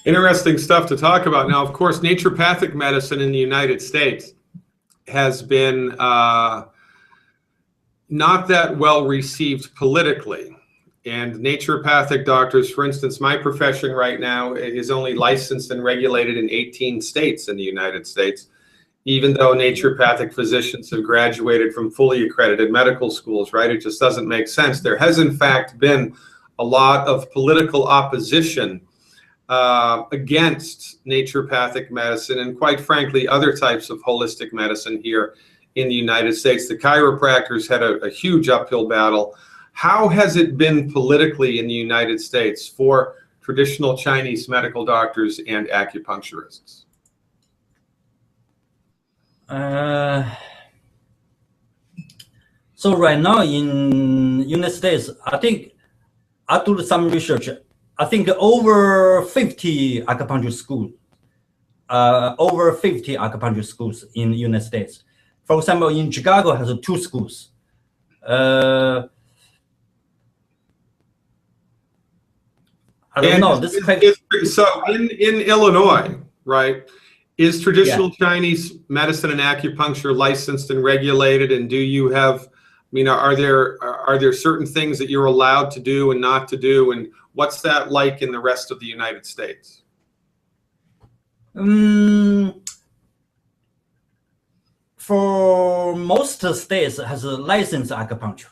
Interesting stuff to talk about. Now, of course, naturopathic medicine in the United States has been not that well received politically. And naturopathic doctors, for instance, my profession right now is only licensed and regulated in 18 states in the United States, even though naturopathic physicians have graduated from fully accredited medical schools, right? It just doesn't make sense. There has, in fact, been a lot of political opposition against naturopathic medicine and, quite frankly, other types of holistic medicine here in the United States. The chiropractors had a huge uphill battle. How has it been politically in the United States for traditional Chinese medical doctors and acupuncturists? So right now in United States, I think I do some research. I think over 50 acupuncture schools, in the United States. For example, in Chicago has 2 schools. I don't know. So in Illinois, right, is traditional Chinese medicine and acupuncture licensed and regulated? And do you have, I mean, are there certain things that you're allowed to do and not to do? And what's that like in the rest of the United States? For most states has a licensed acupuncture.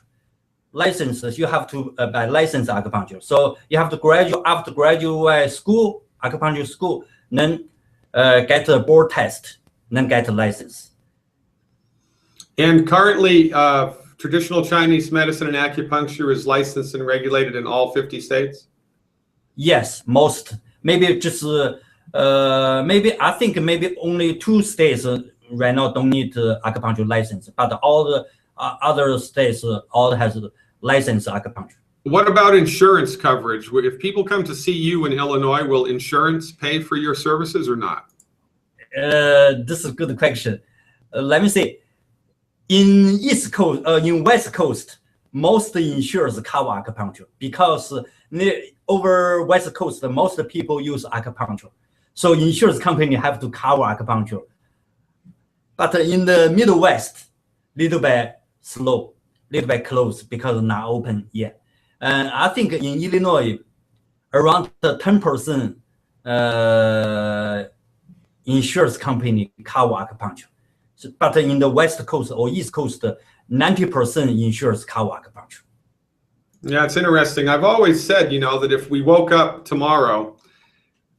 Licenses, you have to buy licensed acupuncture. So you have to graduate after graduate school, acupuncture school, then get a board test, then get a license. And currently, traditional Chinese medicine and acupuncture is licensed and regulated in all 50 states? Yes, most. Maybe just maybe I think maybe only 2 states right now don't need acupuncture license, but all the other states all has licensed acupuncture. What about insurance coverage? If people come to see you in Illinois, will insurance pay for your services or not? This is a good question. Let me see. In East Coast, in West Coast, most insurers cover acupuncture because over West Coast, most people use acupuncture. So insurance company have to cover acupuncture. But in the Midwest, little bit slow, little bit closed because not open yet. And I think in Illinois, around the 10% insurance company cover acupuncture. So, but in the West Coast or East Coast, 90% insurance cover acupuncture. Yeah, it's interesting. I've always said, you know, that if we woke up tomorrow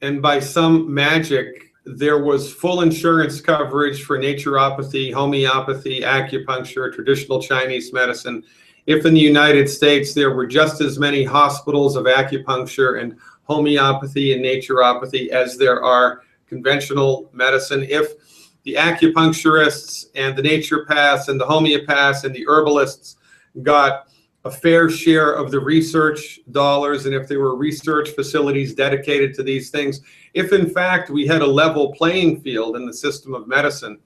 and by some magic there was full insurance coverage for naturopathy, homeopathy, acupuncture, traditional Chinese medicine, if in the United States there were just as many hospitals of acupuncture and homeopathy and naturopathy as there are conventional medicine, if the acupuncturists and the naturopaths and the homeopaths and the herbalists got a fair share of the research dollars, and if there were research facilities dedicated to these things, if in fact we had a level playing field in the system of medicine,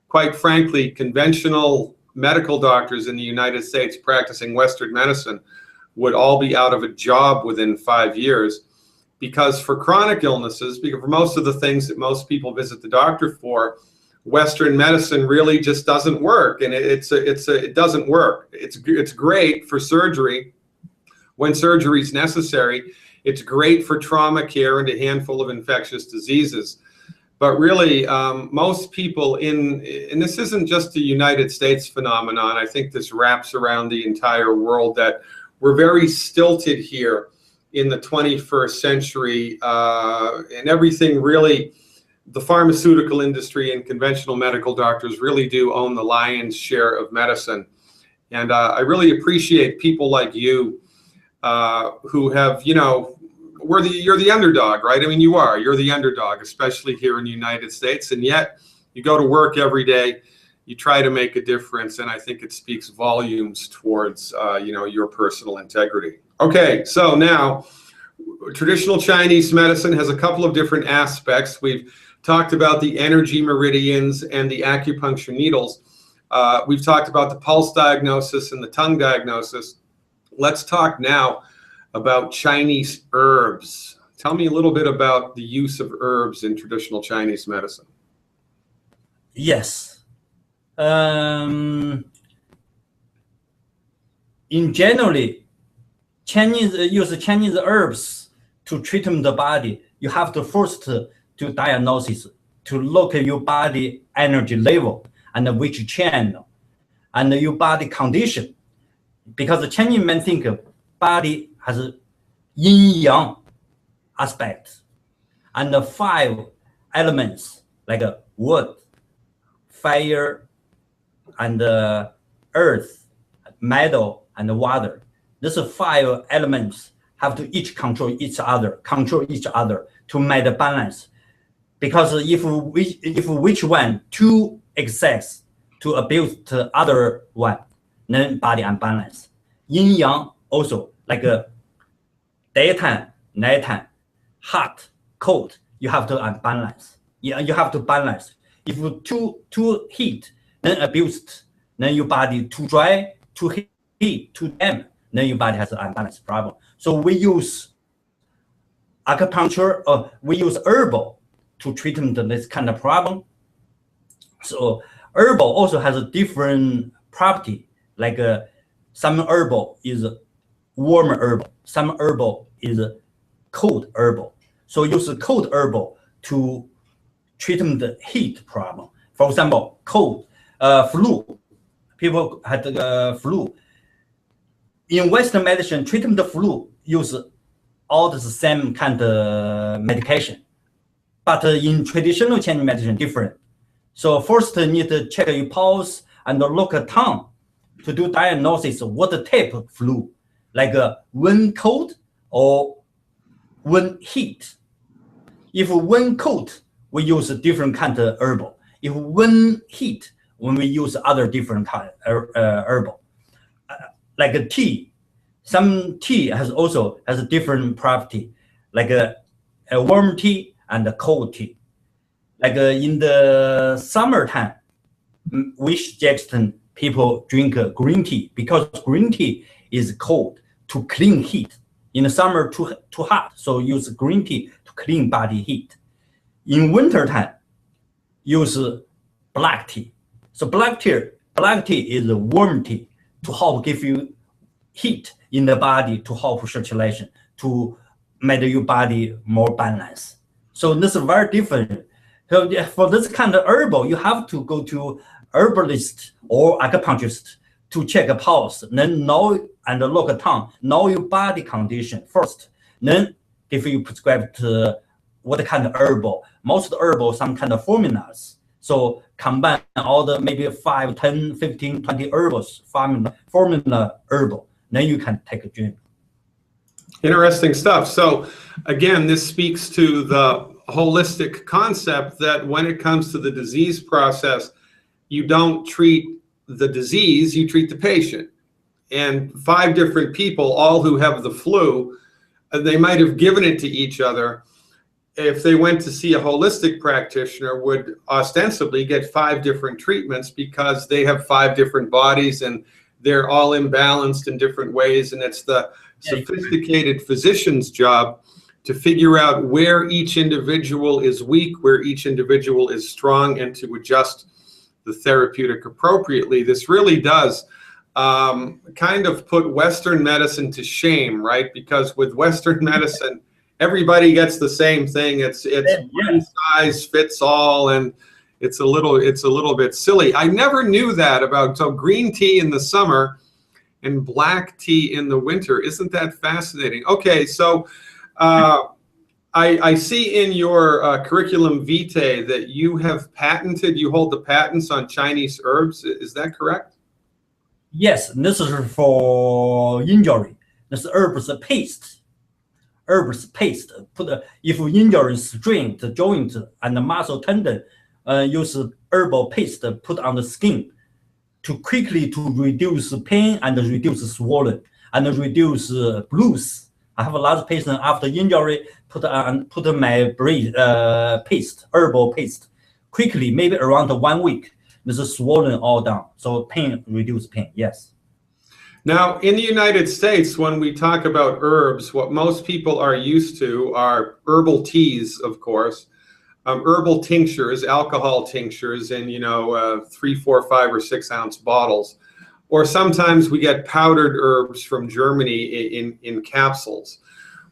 quite frankly, conventional medical doctors in the United States practicing Western medicine would all be out of a job within 5 years. Because for chronic illnesses, because for most of the things that most people visit the doctor for, Western medicine really just doesn't work, and it doesn't work. It's great for surgery when surgery is necessary. It's great for trauma care and a handful of infectious diseases. But really, most people and this isn't just a United States phenomenon. I think this wraps around the entire world, that we're very stilted here in the 21st century, and everything really. The pharmaceutical industry and conventional medical doctors really do own the lion's share of medicine. And I really appreciate people like you who have, you know, you're the underdog, right? I mean, you're the underdog, especially here in the United States. And yet you go to work every day, you try to make a difference. And I think it speaks volumes towards, you know, your personal integrity. Okay, so now traditional Chinese medicine has a couple of different aspects. We've talked about the energy meridians and the acupuncture needles. We've talked about the pulse diagnosis and the tongue diagnosis. Let's talk now about Chinese herbs. Tell me a little bit about the use of herbs in traditional Chinese medicine. Yes. In generally, use Chinese herbs to treat the body. You have to first do diagnosis to look at your body energy level and which channel and your body condition. Because the Chinese men think body has yin-yang aspect and the 5 elements like wood, fire, and earth, metal, and water. These 5 elements have to each control each other to make the balance. Because if which one too excess to abuse the other one, then body unbalanced. Yin yang also like daytime, nighttime, hot, cold. You have to unbalance. Yeah, you have to balance. If too heat, then abused. Then your body too dry, too heat, too damp. Then your body has an unbalanced problem. So we use acupuncture or we use herbal to treat this kind of problem. So herbal also has a different property. Like some herbal is warm herbal, some herbal is cold herbal. So use cold herbal to treat the heat problem. For example, cold, flu. People had flu. In Western medicine, treating the flu use all the same kind of medication. But in traditional Chinese medicine, different. So first you need to check your pulse and look at tongue to do diagnosis of what type of flu, like when cold or when heat. If when cold, we use a different kind of herbal. If when heat, when we use other different kind of herbal. Like a tea, some tea has a different property, like a warm tea and a cold tea. Like in the summertime, we suggest people drink green tea because green tea is cold to clean heat. In the summer, too hot, so use green tea to clean body heat. In wintertime, use black tea. So black tea is a warm tea to help give you heat in the body, to help circulation, to make your body more balanced. So this is very different. So for this kind of herbal, you have to go to herbalist or acupuncturist to check a pulse, then know and look at tongue, know your body condition first, then if you prescribe to what kind of herbal. Most herbal, some kind of formulas. So combine all the maybe 5, 10, 15, 20 herbals, formula herbal, then you can take a drink. Interesting stuff. So again, this speaks to the holistic concept that when it comes to the disease process, you don't treat the disease, you treat the patient. And 5 different people, all who have the flu, they might have given it to each other. If they went to see a holistic practitioner, would ostensibly get 5 different treatments because they have 5 different bodies and they're all imbalanced in different ways. And it's the sophisticated physician's job to figure out where each individual is weak, where each individual is strong, and to adjust the therapeutic appropriately. This really does kind of put Western medicine to shame, right? Because with Western medicine, everybody gets the same thing. It's one size fits all, and it's a little bit silly. I never knew that about green tea in the summer and black tea in the winter. Isn't that fascinating? Okay, so I see in your curriculum vitae that you hold the patents on Chinese herbs. Is that correct? Yes, this is for injury. This herbs paste. Herbs paste. If injury strain the joint and the muscle tendon, use herbal paste put on the skin to quickly to reduce pain and reduce swelling and reduce blues. I have a lot of patients after injury put my paste, herbal paste, quickly, maybe around 1 week. This is swollen all down. So reduce pain, yes. Now, in the United States, when we talk about herbs, what most people are used to are herbal teas, of course, herbal tinctures, alcohol tinctures in, 3, 4, 5, or 6 ounce bottles. Or sometimes we get powdered herbs from Germany in capsules.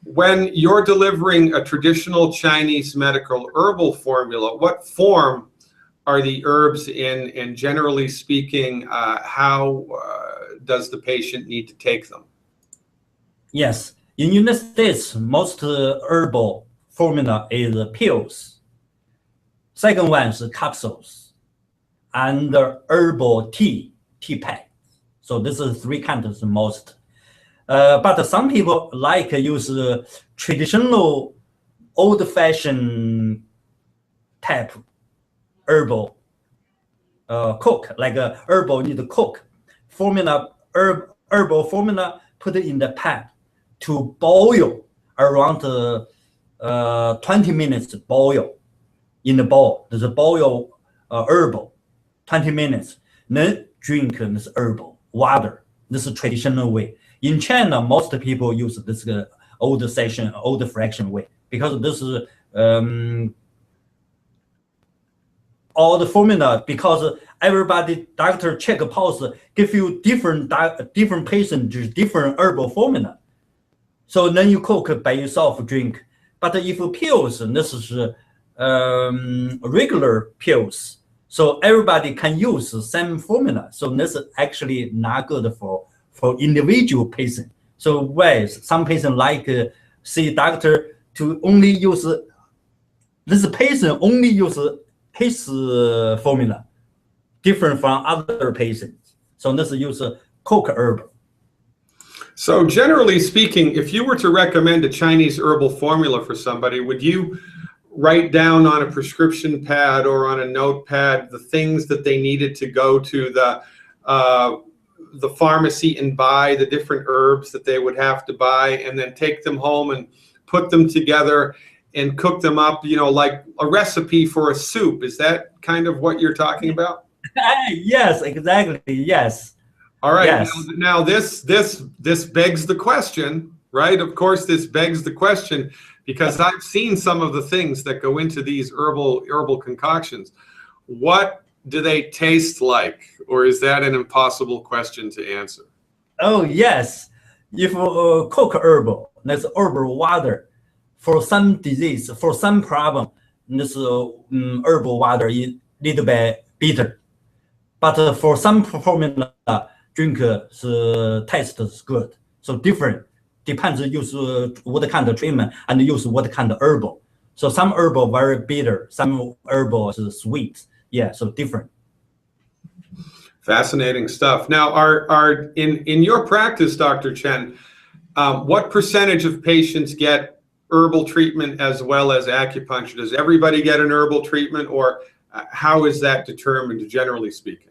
When you're delivering a traditional Chinese medical herbal formula, what form are the herbs in, and generally speaking, how does the patient need to take them? Yes, in United States, most herbal formula is pills. Second one is capsules, and herbal tea pack. So this is 3 kinds most. But some people like use traditional old-fashioned type herbal cook, like herbal need to cook formula, herbal formula put in the pan to boil around 20 minutes, boil in the bowl. There's a boil herbal 20 minutes, then drink this herbal water. This is traditional way. In China, most people use this old fraction way, because this is all the formula, because everybody doctor check pulse, give you different patient different herbal formula. So then you cook by yourself, drink. But if pills, this is regular pills, so everybody can use the same formula. So this is actually not good for individual patient. So why some patient like see doctor to only use this patient only use his formula, different from other patients. So this use cook herb. So generally speaking, if you were to recommend a Chinese herbal formula for somebody, would you write down on a prescription pad or on a notepad the things that they needed to go to the pharmacy and buy, the different herbs that they would have to buy, and then take them home and put them together and cook them up, like a recipe for a soup? Is that kind of what you're talking about? Yes, exactly. Yes. All right. Yes. Now this begs the question, right? Of course, this begs the question, because I've seen some of the things that go into these herbal concoctions. What do they taste like, or is that an impossible question to answer? Oh yes, if cook herbal, that's herbal water. For some disease, for some problem, this herbal water is little bit bitter. But for some formula, drink taste is good. So different, depends use what kind of treatment and use what kind of herbal. So some herbal very bitter, some herbal is sweet. Yeah, so different. Fascinating stuff. Now, are in your practice, Dr. Chen, what percentage of patients get herbal treatment as well as acupuncture? Does everybody get an herbal treatment, or how is that determined, generally speaking?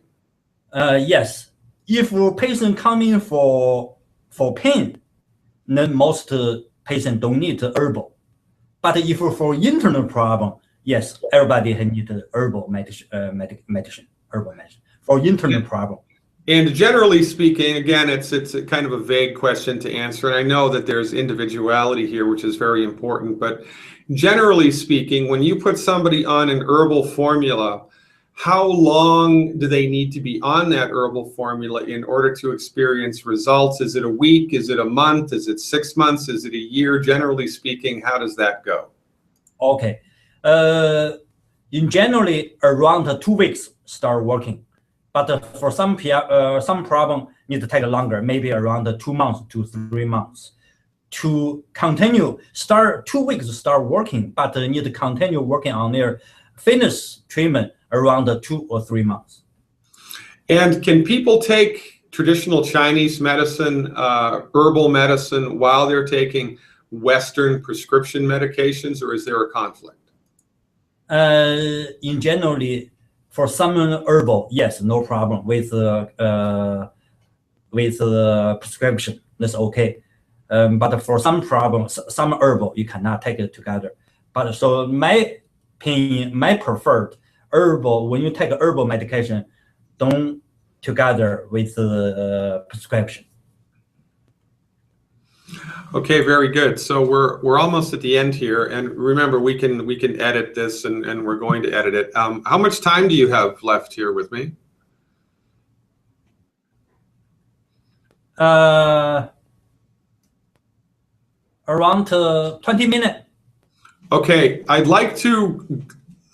Yes, if a patient coming for pain, then most patient don't need herbal. But if for internal problem, yes, everybody need herbal medicine, herbal medicine for internal problem. And generally speaking, again, it's a kind of a vague question to answer, and I know that there's individuality here, which is very important. But generally speaking, when you put somebody on an herbal formula, how long do they need to be on that herbal formula in order to experience results? Is it a week? Is it a month? Is it 6 months? Is it a year? Generally speaking, how does that go? Okay. In generally, around 2 weeks start working. But for some problem need to take longer, maybe around 2 months to 3 months. To continue, start 2 weeks to start working, but need to continue working on their fitness treatment around 2 or 3 months. And can people take traditional Chinese medicine, herbal medicine, while they're taking Western prescription medications, or is there a conflict? In generally, for some herbal, yes, no problem with prescription. That's okay. But for some problems, some herbal you cannot take it together. But so my opinion, my preferred herbal, when you take herbal medication, don't together with prescription. Okay, very good. So we're almost at the end here, and remember we can edit this, and we're going to edit it. How much time do you have left here with me? Around 20 minutes. Okay, I'd like to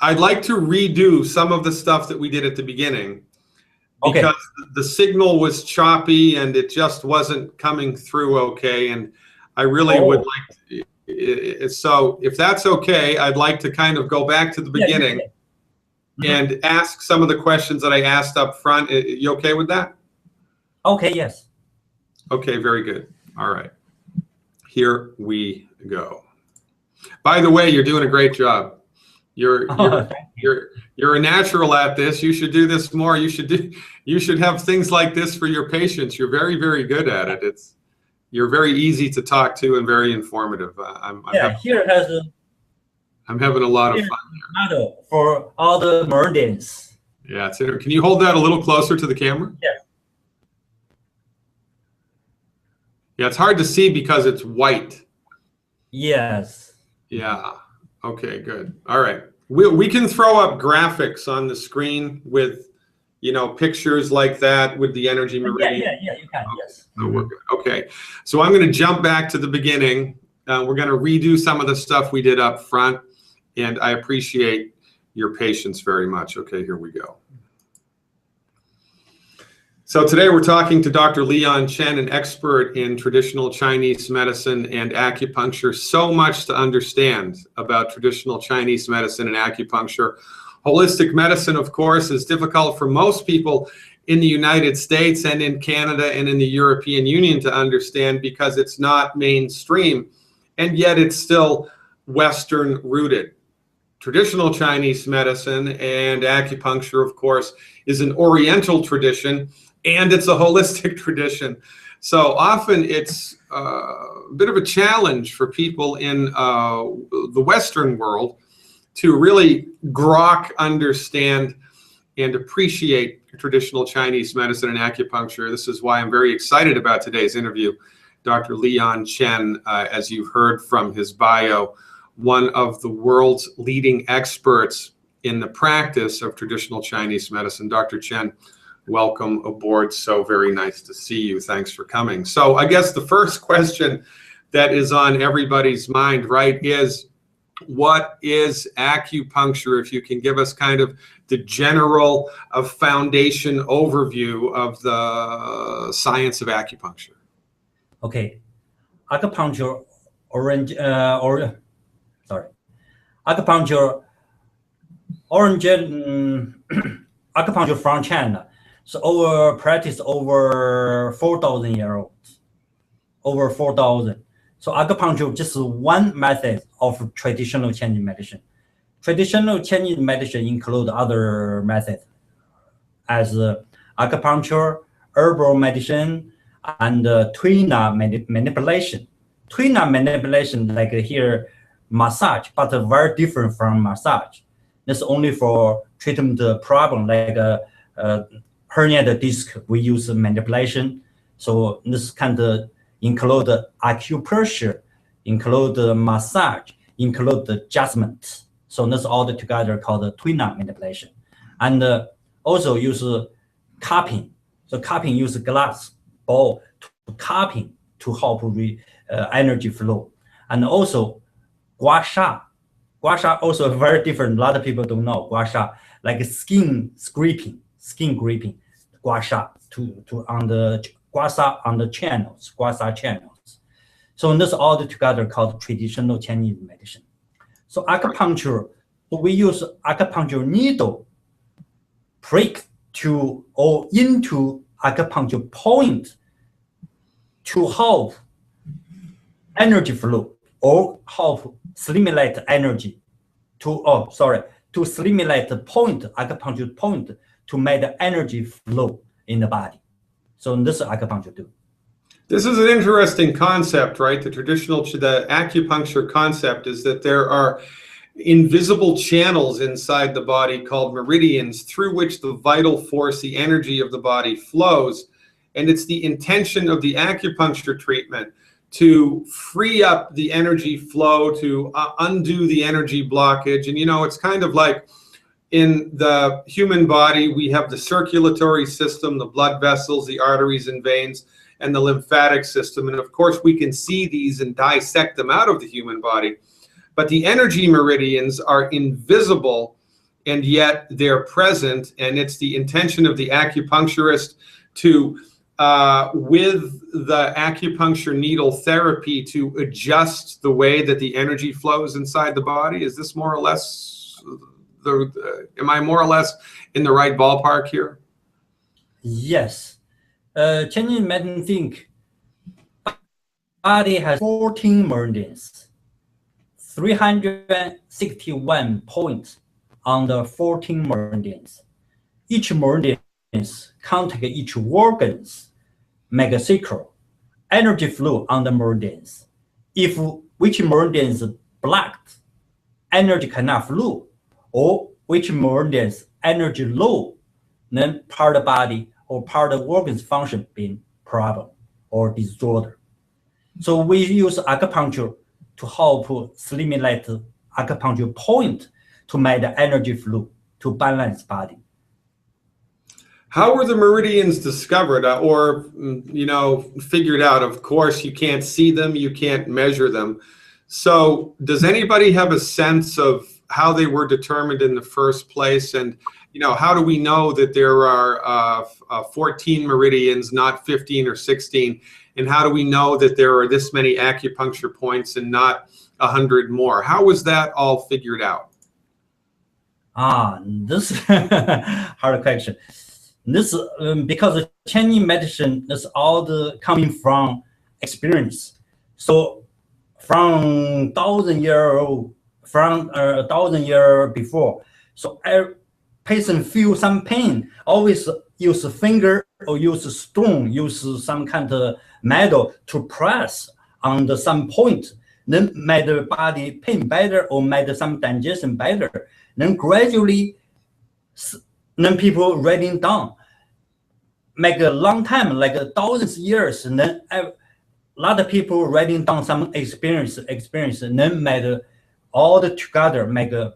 redo some of the stuff that we did at the beginning, because Okay. the signal was choppy and it just wasn't coming through okay, and I really would like to, so if that's okay, I'd like to kind of go back to the beginning and ask some of the questions that I asked up front. You okay with that? Okay, yes. Okay, very good. All right. Here we go. By the way, you're doing a great job. You're a natural at this. You should do this more. You should have things like this for your patients. You're very, very good at it. You're very easy to talk to and very informative. I'm having a lot of fun here. For all the meridians. Yeah, can you hold that a little closer to the camera? Yeah. Yeah, it's hard to see because it's white. Yes. Yeah. Okay, good. All right. We can throw up graphics on the screen with, pictures like that with the energy meridian. Yeah, you can, yes. So we're good. Okay. So I'm going to jump back to the beginning. We're going to redo some of the stuff we did up front, and I appreciate your patience very much. Okay, here we go. So today we're talking to Dr. Leon Chen, an expert in traditional Chinese medicine and acupuncture. So much to understand about traditional Chinese medicine and acupuncture. Holistic medicine, of course, is difficult for most people in the United States and in Canada and in the European Union to understand because it's not mainstream, and yet it's still Western rooted. Traditional Chinese medicine and acupuncture, of course, is an Oriental tradition, and it's a holistic tradition. So often it's a bit of a challenge for people in the Western world to really grok, understand, and appreciate traditional Chinese medicine and acupuncture. This is why I'm very excited about today's interview. Dr. Leon Chen, as you've heard from his bio, one of the world's leading experts in the practice of traditional Chinese medicine. Dr. Chen, welcome aboard. So very nice to see you. Thanks for coming. So I guess the first question that is on everybody's mind, right, is what is acupuncture? If you can give us kind of the general foundation overview of the science of acupuncture. Okay. Acupuncture acupuncture from China. So practice over 4,000 years old, over 4,000. So acupuncture just one method of traditional Chinese medicine. Traditional Chinese medicine include other methods as acupuncture, herbal medicine, and Tuina manipulation. Tuina manipulation, like here, massage, but very different from massage. That's only for treatment problem like herniated disc. We use manipulation. So this kind of include acupressure, include massage, include adjustment. So that's all together called Tuina manipulation. And also use cupping. So cupping use glass ball to cupping to help energy flow. And also gua sha. Gua sha also very different. A lot of people don't know gua sha, like skin scraping, gua sha to on the gua sha on the channels, gua sha channels. So this all together called traditional Chinese medicine. So acupuncture, we use acupuncture needle prick to or into acupuncture point to help energy flow or help stimulate energy to stimulate the point, acupuncture point, to make the energy flow in the body. So this is acupuncture do. This is an interesting concept, right? The acupuncture concept is that there are invisible channels inside the body called meridians through which the vital force, the energy of the body flows. And it's the intention of the acupuncture treatment to free up the energy flow, to undo the energy blockage. And, you know, it's kind of like in the human body, we have the circulatory system, the blood vessels, the arteries and veins, and the lymphatic system. And of course, we can see these and dissect them out of the human body. But the energy meridians are invisible, and yet they're present. And it's the intention of the acupuncturist to with the acupuncture needle therapy to adjust the way that the energy flows inside the body. Is this more or less, am I more or less in the right ballpark here? Yes. Chinese medicine think body has 14 meridians, 361 points on the 14 meridians. Each meridian contact each organs, make a circle, energy flow on the meridians. If which meridian is blocked, energy cannot flow, or which meridians energy low, then part of the body or part of the organs function being problem or disorder. So we use acupuncture to help stimulate acupuncture point to make the energy flow to balance body. How were the meridians discovered or, you know, figured out? Of course, you can't see them, you can't measure them. So does anybody have a sense of how they were determined in the first place? And, you know, how do we know that there are 14 meridians, not 15 or 16? And how do we know that there are this many acupuncture points and not 100 more? How was that all figured out? This hard question. This because Chinese medicine is all coming from experience. So from 1,000 years before, so a patient feel some pain, always use a finger or use a stone, use some kind of metal to press on some point, then make the body pain better or make some digestion better. Then gradually, then people writing down, make a long time, like thousands of years, and then a lot of people writing down some experience, and then make all the together, make a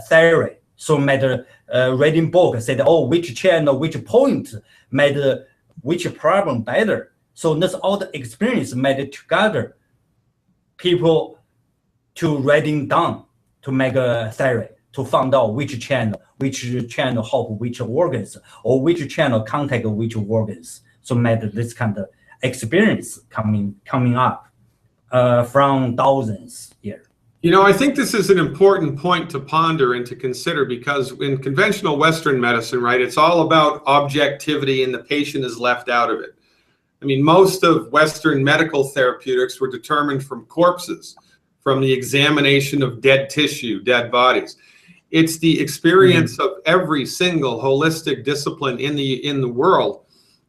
theory. So make a reading book, said, oh, which channel, which point made which problem better. So that's all the experience made together, people to writing down to make a theory, to find out which channel help which organs, or which channel contact which organs. So made this kind of experience coming up from thousands years. You know, I think this is an important point to ponder and to consider, because in conventional Western medicine, right, it's all about objectivity and the patient is left out of it. I mean, most of Western medical therapeutics were determined from corpses, from the examination of dead tissue, dead bodies. It's the experience of every single holistic discipline in the world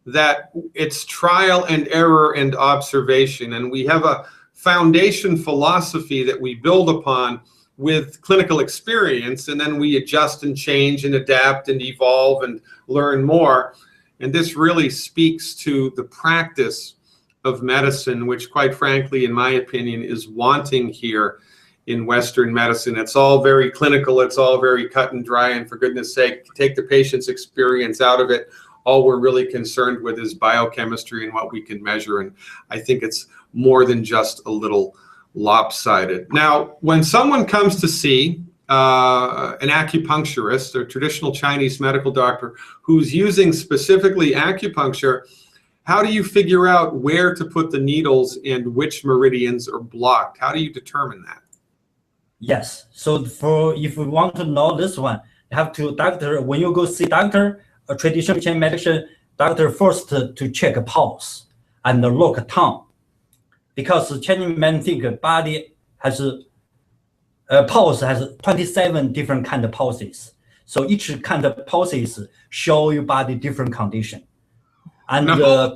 that it's trial and error and observation. And we have a foundation philosophy that we build upon with clinical experience, and then we adjust and change and adapt and evolve and learn more. And this really speaks to the practice of medicine, which quite frankly, in my opinion, is wanting here in Western medicine. It's all very clinical, it's all very cut and dry, and for goodness sake, take the patient's experience out of it. All we're really concerned with is biochemistry and what we can measure, and I think it's more than just a little lopsided. Now, when someone comes to see an acupuncturist or traditional Chinese medical doctor who's using specifically acupuncture, how do you figure out where to put the needles and which meridians are blocked? How do you determine that? Yes. So if you want to know this one, you have to when you go see doctor, a traditional Chinese medicine doctor first to check a pulse and look at tongue, because Chinese men think body has pulse has 27 different kind of pulses. So each kind of pulses show your body different condition. And now,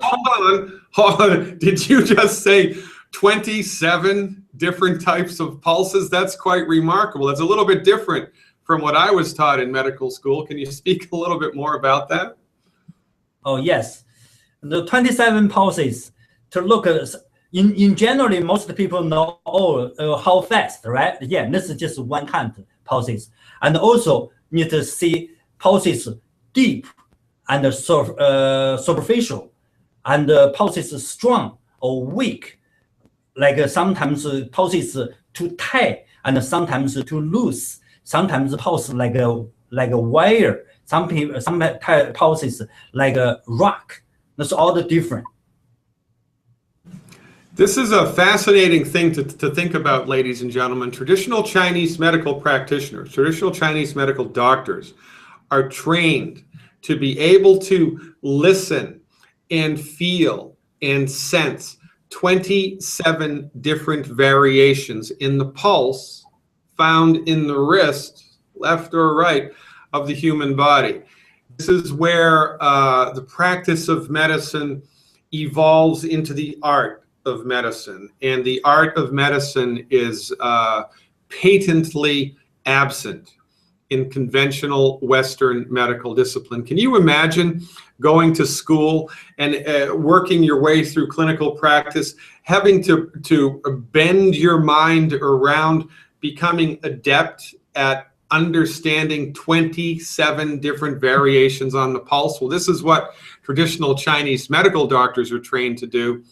hold on. Did you just say 27 different types of pulses? That's quite remarkable. It's a little bit different from what I was taught in medical school. Can you speak a little bit more about that? Oh, yes. The 27 pulses to look at, in generally, most people know, how fast, right? Yeah, this is just one kind of pulses. And also need to see pulses deep and superficial, and pulses strong or weak. Like sometimes pulses too tight and sometimes too loose. Sometimes pulse like a wire. Some pulses like a rock. That's all the different. This is a fascinating thing to think about, ladies and gentlemen. Traditional Chinese medical practitioners, traditional Chinese medical doctors are trained to be able to listen and feel and sense 27 different variations in the pulse found in the wrist, left or right, of the human body. This is where the practice of medicine evolves into the art of medicine, and the art of medicine is patently absent in conventional Western medical discipline. Can you imagine going to school and working your way through clinical practice, having to bend your mind around becoming adept at understanding 27 different variations on the pulse? Well, this is what traditional Chinese medical doctors are trained to do.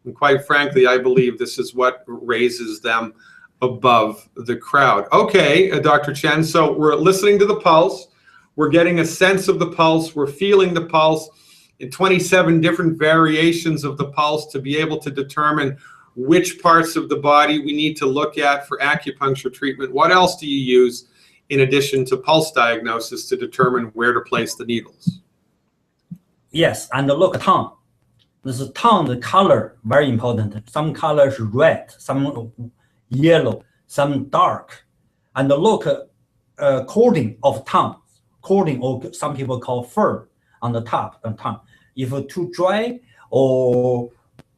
And quite frankly, I believe this is what raises them above the crowd. Okay, Dr. Chen, so we're listening to the pulse, we're getting a sense of the pulse, we're feeling the pulse in 27 different variations of the pulse to be able to determine which parts of the body we need to look at for acupuncture treatment. What else do you use in addition to pulse diagnosis to determine where to place the needles? Yes, and look, tongue. This tongue, the color, very important. Some colors red, some yellow, some dark. And look, coating of tongue, coating, or some people call fur on the top of the tongue. If too dry or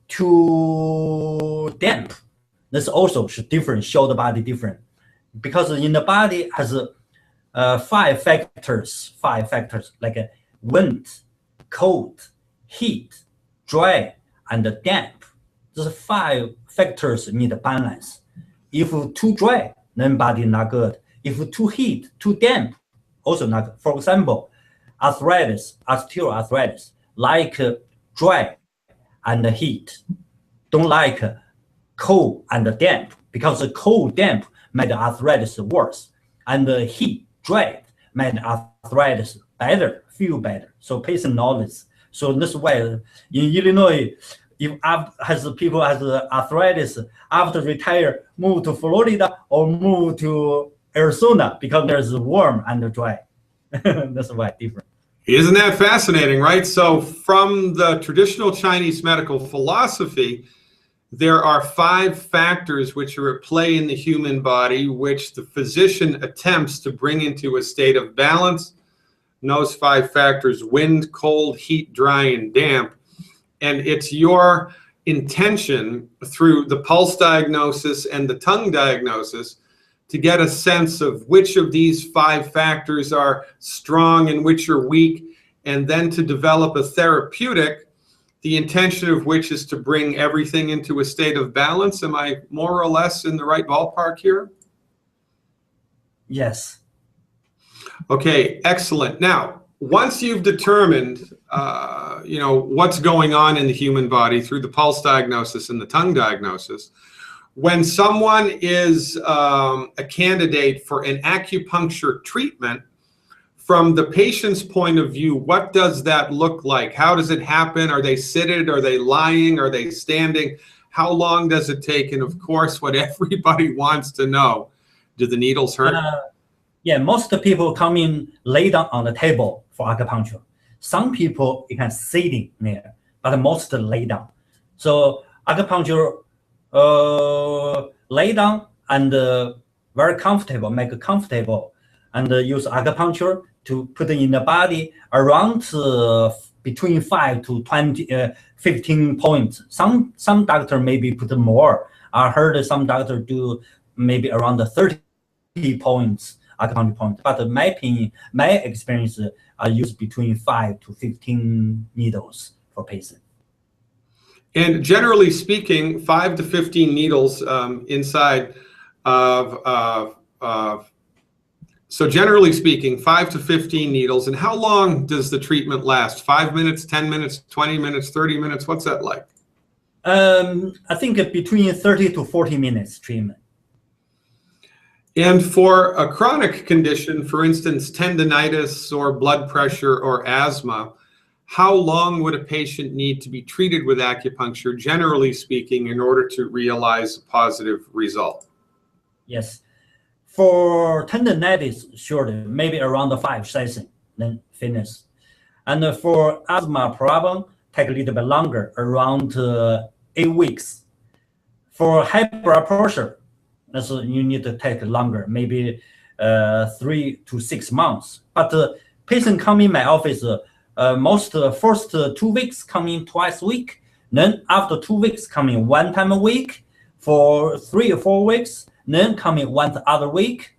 too damp, this also should different, show the body different. Because in the body has five factors like wind, cold, heat, dry, and damp. These 5 factors need a balance. If too dry, then body not good. If too heat, too damp, also not good. For example, arthritis, osteoarthritis, like dry and heat, don't like cold and damp, because cold, damp made the arthritis worse, and heat, dry made arthritis better, feel better. So patient knowledge. So this way, in Illinois, if people has arthritis after retire, move to Florida or move to Arizona because there's warm and dry. That's why different. Isn't that fascinating, right? So from the traditional Chinese medical philosophy, there are 5 factors which are at play in the human body, which the physician attempts to bring into a state of balance. And those 5 factors: wind, cold, heat, dry, and damp. And it's your intention through the pulse diagnosis and the tongue diagnosis to get a sense of which of these 5 factors are strong and which are weak, and then to develop a therapeutic, the intention of which is to bring everything into a state of balance. Am I more or less in the right ballpark here? Yes. Okay, excellent. Now, once you've determined, what's going on in the human body through the pulse diagnosis and the tongue diagnosis, when someone is a candidate for an acupuncture treatment, from the patient's point of view, what does that look like? How does it happen? Are they seated? Are they lying? Are they standing? How long does it take? And of course, what everybody wants to know, do the needles hurt? Yeah, most people come in, lay down on the table for acupuncture. Some people, you can sitting there, but most lay down. So acupuncture, lay down and very comfortable, make it comfortable, and use acupuncture to put in the body around between 5 to 15 points. Some doctor maybe put more. I heard some doctor do maybe around 30 points. Acupuncture point, but my opinion, my experience, I use between 5 to 15 needles for patient. And generally speaking, 5 to 15 needles inside of, so generally speaking, 5 to 15 needles. And how long does the treatment last? 5 minutes, 10 minutes, 20 minutes, 30 minutes? What's that like? I think between 30 to 40 minutes treatment. And for a chronic condition, for instance, tendinitis or blood pressure or asthma, how long would a patient need to be treated with acupuncture, generally speaking, in order to realize a positive result? Yes. For tendinitis, sure, maybe around 5 sessions, then finish. And for asthma problem, take a little bit longer, around 8 weeks. For high blood pressure, that's you need to take longer, maybe 3 to 6 months. But patient come in my office, most first 2 weeks come in twice a week. Then after 2 weeks come in 1 time a week. For 3 or 4 weeks, then come in once other week.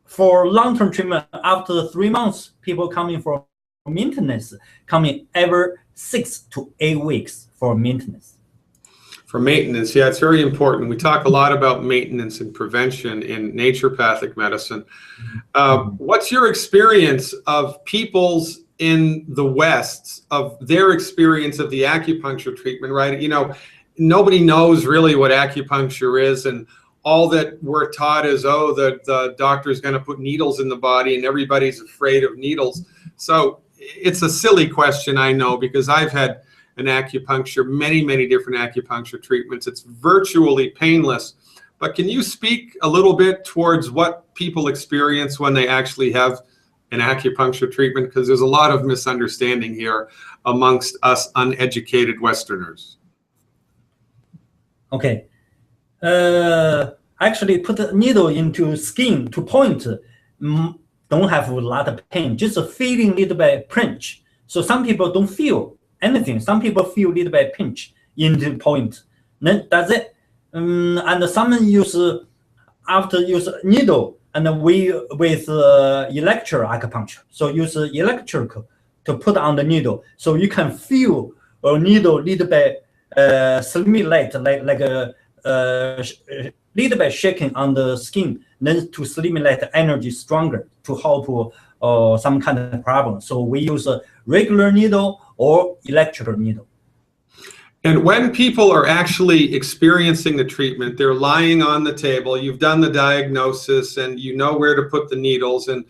For long-term treatment, after 3 months, people come in for maintenance, come in every 6 to 8 weeks for maintenance. For maintenance, yeah, it's very important. We talk a lot about maintenance and prevention in naturopathic medicine. What's your experience of people's in the West, of their experience of the acupuncture treatment, right? You know, nobody knows really what acupuncture is, and all that we're taught is, oh, the doctor's going to put needles in the body and everybody's afraid of needles. So it's a silly question, I know, because I've had an acupuncture, many different acupuncture treatments. It's virtually painless. But can you speak a little bit towards what people experience when they actually have an acupuncture treatment? Because there's a lot of misunderstanding here amongst us uneducated Westerners. Okay. Actually put a needle into skin to point, don't have a lot of pain, just a feeling little bit pinch. So some people don't feel anything. Some people feel little bit pinch into point. Then that's it. And some use after use needle and we with electro acupuncture. So use electrical to put on the needle, so you can feel a needle little bit stimulate like a little bit shaking on the skin, then to stimulate the energy stronger to help some kind of problem. So we use a regular needle or electrical needle. And when people are actually experiencing the treatment, they're lying on the table, you've done the diagnosis and you know where to put the needles, and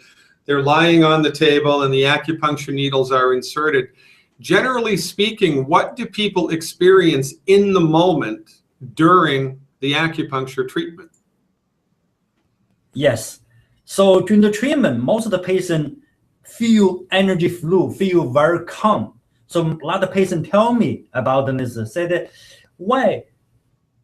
they're lying on the table and the acupuncture needles are inserted. Generally speaking, what do people experience in the moment during the acupuncture treatment? Yes. So during the treatment, most of the patients feel energy flow, feel very calm. So a lot of patients tell me about this, said, why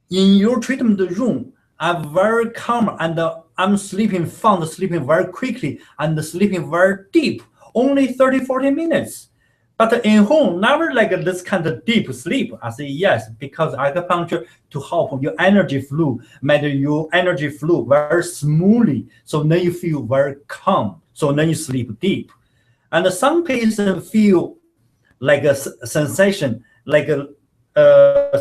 in your treatment room, I'm very calm and I'm found sleeping very quickly and sleeping very deep, only 30-40 minutes. But in home, never like this kind of deep sleep. I say yes, because acupuncture to help your energy flow, make your energy flow very smoothly. So then you feel very calm. So then you sleep deep. And some patients feel like a sensation, like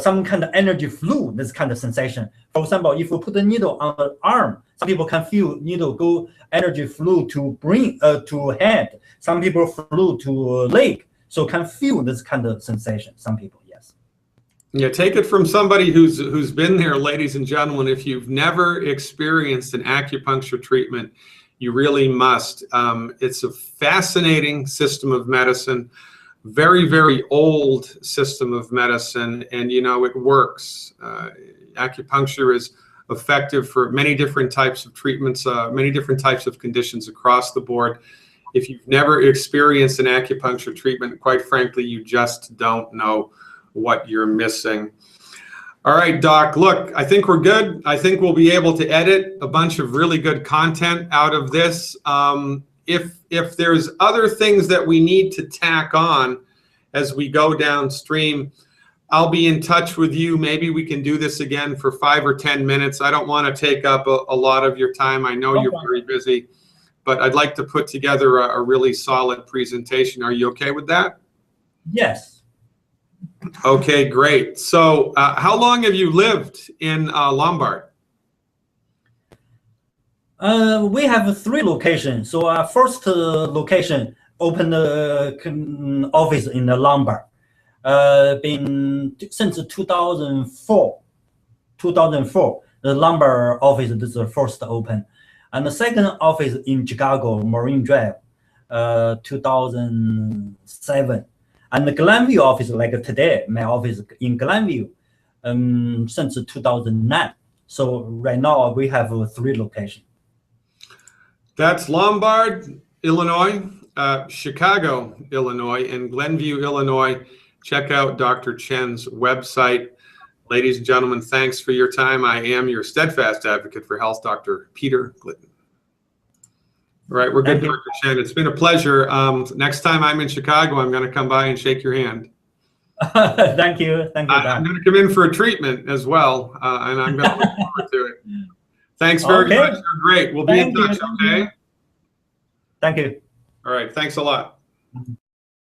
some kind of energy flow, this kind of sensation. For example, if you put a needle on the arm, some people can feel needle go energy flow to brain, to head. Some people flow to leg. So can feel this kind of sensation, some people, yes. Yeah, take it from somebody who's been there, ladies and gentlemen. If you've never experienced an acupuncture treatment, you really must. It's a fascinating system of medicine, very old system of medicine, and you know, it works. Acupuncture is effective for many different types of treatments, many different types of conditions across the board. If you've never experienced an acupuncture treatment, quite frankly, you just don't know what you're missing. All right, Doc, look, I think we're good. I think we'll be able to edit a bunch of really good content out of this. If there's other things that we need to tack on as we go downstream, I'll be in touch with you. Maybe we can do this again for 5 or 10 minutes. I don't want to take up a lot of your time. I know you're very busy, but I'd like to put together a really solid presentation. Are you okay with that? Yes. Okay, great. So how long have you lived in Lombard? We have 3 locations. So our first location opened office in the Lombard. Been since 2004. 2004, the Lombard office is the first open, and the second office in Chicago, Marine Drive, 2007, and the Glenview office, like today, my office in Glenview, since 2009. So right now we have 3 locations. That's Lombard, Illinois, Chicago, Illinois, and Glenview, Illinois. Check out Dr. Chen's website. Ladies and gentlemen, thanks for your time. I am your steadfast advocate for health, Dr. Peter Glidden. All right, we're good, Dr. Chen. It's been a pleasure. Next time I'm in Chicago, I'm going to come by and shake your hand. Thank you. Thank you, I'm going to come in for a treatment as well, and I'm going to look forward to it. Thanks very much. You're great. We'll be in touch, okay? Thank you. All right. Thanks a lot.